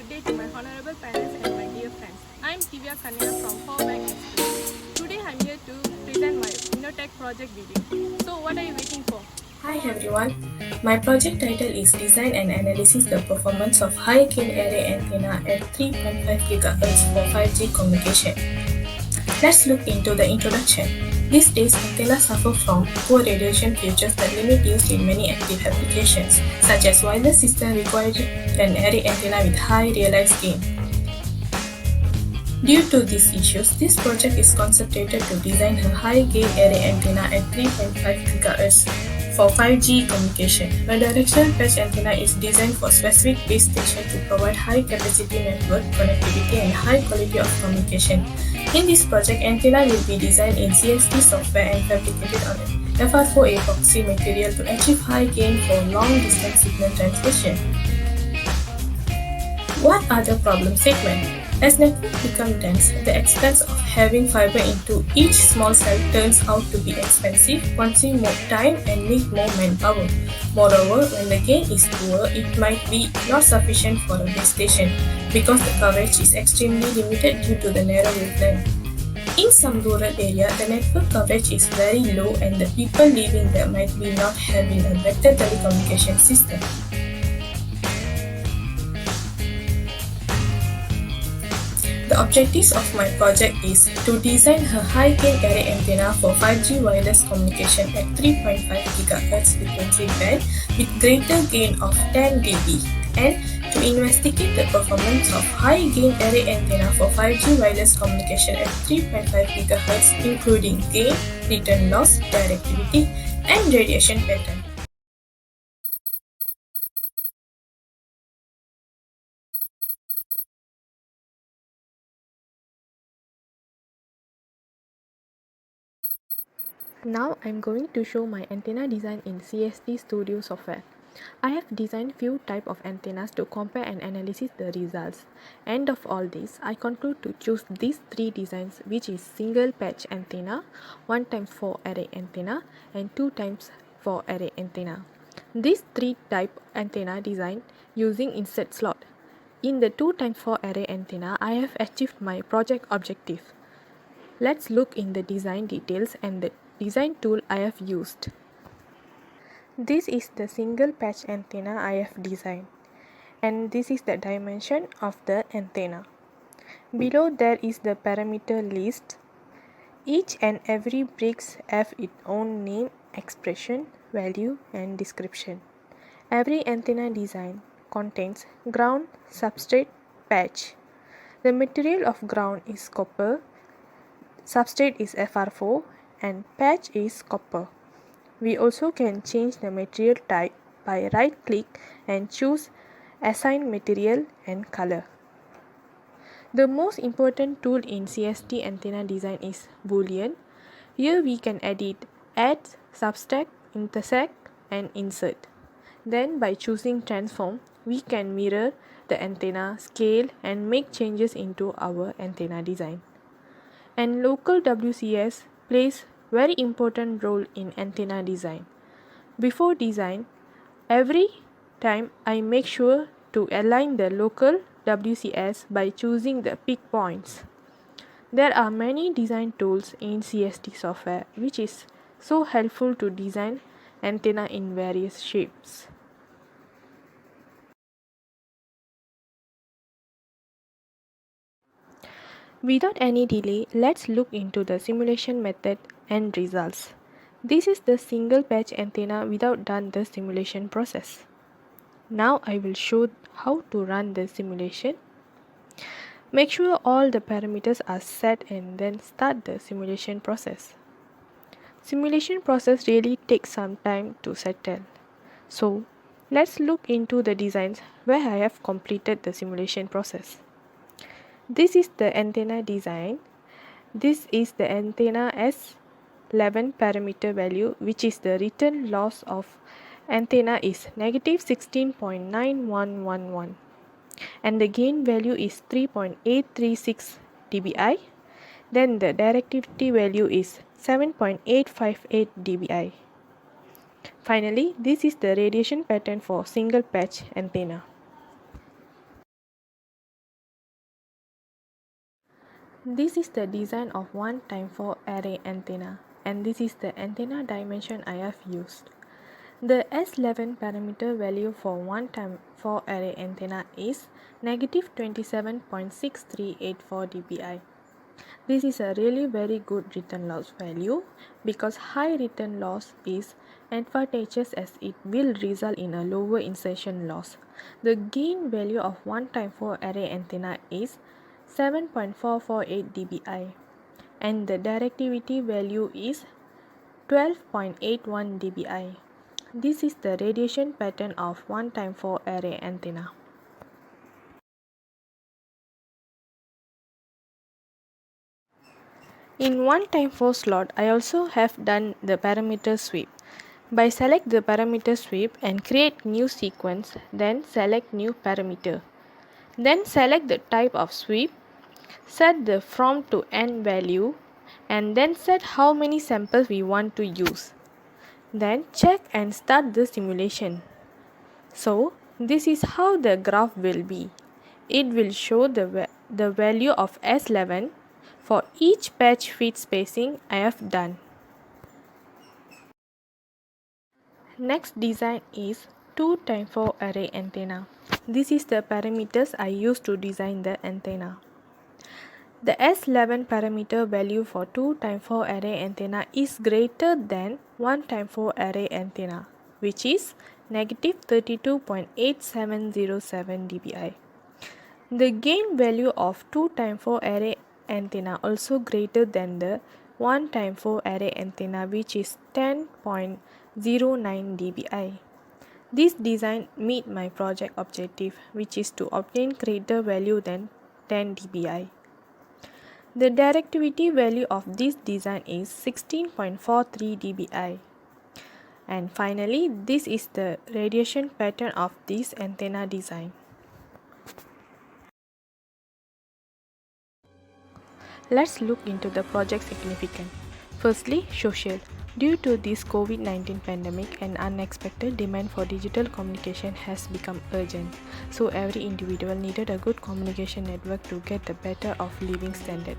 good day to my honorable parents and my dear friends. I am Thivya Kanniah from Beng S2. Today I am here to present my INOTEK project video. So what are you waiting for? Hi everyone, my project title is Design and Analysis the Performance of High Gain Array Antenna at 3.5 GHz for 5G communication. Let's look into the introduction. These days, antennas suffer from poor radiation features that limit use in many active applications, such as wireless system requiring an array antenna with high realized gain. Due to these issues, this project is concentrated to design a high-gain array antenna at 3.5 GHz for 5G communication. A directional patch antenna is designed for specific base station to provide high-capacity network connectivity and high quality of communication. In this project, antenna will be designed in CST software and fabricated on a FR4 epoxy material to achieve high gain for long-distance signal transmission. What are the problem statements? As networks become dense, the expense of having fiber into each small cell turns out to be expensive, consume more time, and need more manpower. Moreover, when the gain is poor, it might be not sufficient for a base station because the coverage is extremely limited due to the narrow wavelength. In some rural area, the network coverage is very low and the people living there might be not having a better telecommunication system. The objectives of my project is to design a high-gain array antenna for 5G wireless communication at 3.5 GHz frequency band with greater gain of 10 dB and to investigate the performance of high-gain array antenna for 5G wireless communication at 3.5 GHz including gain, return loss, directivity, and radiation pattern. Now I am going to show my antenna design in CST Studio software. I have designed few type of antennas to compare and analyze the results. End of all this, I conclude to choose these three designs, which is single patch antenna, 1x4 array antenna and 2x4 array antenna. These three type antenna design using insert slot. In the 2x4 array antenna, I have achieved my project objective. Let's look in the design details and the design tool I have used. This is the single patch antenna I have designed, and this is the dimension of the antenna. Below there is the parameter list. Each and every bricks have its own name, expression, value and description. Every antenna design contains ground, substrate, patch. The material of ground is copper, substrate is FR4 and patch is copper. We also can change the material type by right click and choose assign material and color. The most important tool in CST antenna design is Boolean. Here we can edit add, subtract, intersect and insert. Then by choosing transform, we can mirror the antenna, scale and make changes into our antenna design. And local WCS plays very important role in antenna design. Before design, every time I make sure to align the local WCS by choosing the pick points. There are many design tools in CST software which is so helpful to design antenna in various shapes. Without any delay, let's look into the simulation method and results. This is the single patch antenna without done the simulation process. Now I will show how to run the simulation. Make sure all the parameters are set and then start the simulation process. Simulation process really takes some time to settle. So let's look into the designs where I have completed the simulation process. This is the antenna design. This is the antenna S11 parameter value, which is the return loss of antenna is negative 16.9111 and the gain value is 3.836 dBi. Then the directivity value is 7.858 dBi. Finally, this is the radiation pattern for single patch antenna. This is the design of 1x4 array antenna, and this is the antenna dimension I have used. The S11 parameter value for 1x4 array antenna is -27.6384 dBi. This is a really very good return loss value because high return loss is advantageous as it will result in a lower insertion loss. The gain value of 1x4 array antenna is 7.448 dBi and the directivity value is 12.81 dBi. This is the radiation pattern of 1x4 array antenna. In 1x4 slot, I also have done the parameter sweep. By select the parameter sweep and create new sequence, then select new parameter. Then select the type of sweep, set the from to end value, and then set how many samples we want to use. Then check and start the simulation. So, this is how the graph will be. It will show the value of S11 for each patch feed spacing I have done. Next design is 2x4 array antenna. This is the parameters I used to design the antenna. The S11 parameter value for 2x4 array antenna is greater than 1x4 array antenna, which is -32.8707 dBi. The gain value of 2x4 array antenna also greater than the 1x4 array antenna, which is 10.09 dBi. This design meet my project objective, which is to obtain greater value than 10 dBi. The directivity value of this design is 16.43 dBi. And finally, this is the radiation pattern of this antenna design. Let's look into the project significance. Firstly, social. Due to this COVID-19 pandemic, an unexpected demand for digital communication has become urgent. So every individual needed a good communication network to get the better of living standard.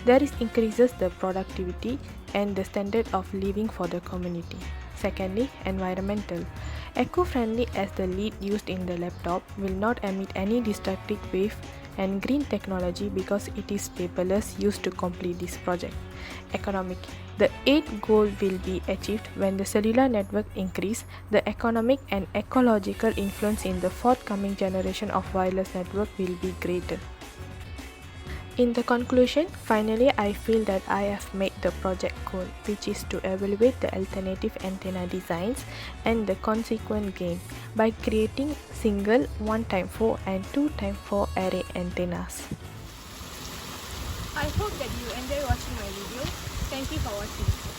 That increases the productivity and the standard of living for the community. Secondly, environmental. Eco-friendly as the lead used in the laptop will not emit any destructive wave, and green technology because it is paperless used to complete this project. Economic. The 8th goal will be achieved when the cellular network increase, the economic and ecological influence in the forthcoming generation of wireless network will be greater. In the conclusion, finally I feel that I have made the project goal, which is to evaluate the alternative antenna designs and the consequent gain by creating single 1x4 and 2x4 array antennas. I hope that you enjoy watching my video. Thank you for watching.